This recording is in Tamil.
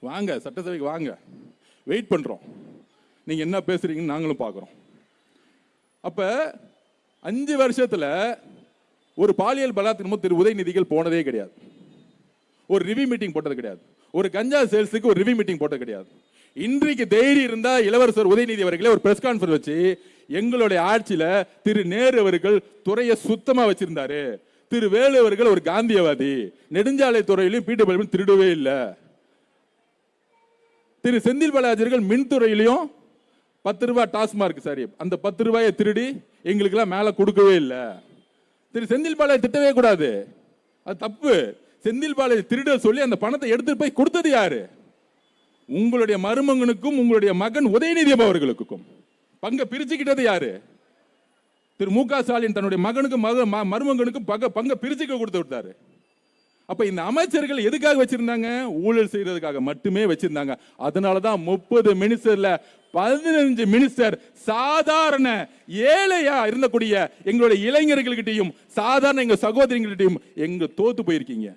வாங்க, சட்டசபைக்கு வாங்க, வெயிட் பண்றோம். நீங்க என்ன பேசுறீங்கன்னு நாங்களும் பார்க்குறோம். அப்ப 5 வருஷத்துல ஒரு பாலியல் பலாத்காரம் திரு உதயநிதிகள் போனதே கிடையாது. ஒரு ரிவ்யூ மீட்டிங் போட்டது கிடையாது. ஒரு கஞ்சா சேல்ஸுக்கு ஒரு ரிவ்யூ மீட்டிங் போட்டது கிடையாது. இன்றைக்கு தைரியம் இருந்தா இளவரசர் உதயநிதி அவர்களே ஒரு பிரஸ் கான்ஃபரன்ஸ் வச்சு, எங்களுடைய ஆட்சியில திரு நேரு அவர்கள் துறையை சுத்தமா வச்சிருந்தாரு, திரு வேலு அவர்கள் ஒரு காந்தியவாதி, நெடுஞ்சாலை துறையிலும் பீட்டபிள் திருடவே இல்லை, திரு செந்தில் பாலாஜிகள் மின்துறையிலையும் 10 ரூபாய் டாஸ்மார்க் சாரி அந்த 10 ரூபாயை திருடி எங்களுக்கு எல்லாம் மேல கொடுக்கவே இல்லை. திரு செந்தில் பாலாஜி திட்டவே கூடாது, அது தப்பு. செந்தில் பாலாஜி திருட சொல்லி அந்த பணத்தை எடுத்துட்டு போய் கொடுத்தது யாரு? உங்களுடைய மருமகனுக்கும் உங்களுடைய மகன் உதயநிதி அவர்களுக்கும் பங்கை பிரிச்சுக்கிட்டது யாரு? திரு மு க ஸ்டாலின் தன்னுடைய மகனுக்கும் மருமகனுக்கும் பங்கை பிரிச்சுக்க கொடுத்து விட்டாரு. அப்ப இந்த அமைச்சர்கள் எதுக்காக வச்சிருந்தாங்க? ஊழல் செய்யறதுக்காக மட்டுமே வச்சிருந்தாங்க. அதனாலதான் 30 மினிஸ்டர்ல 15 மினிஸ்டர் சாதாரண ஏழையா இருந்தக்கூடிய எங்களுடைய இளைஞர்கள்கிட்டையும் சாதாரண எங்க சகோதரிகள்கிட்டையும் எங்க தோத்து போயிருக்கீங்க.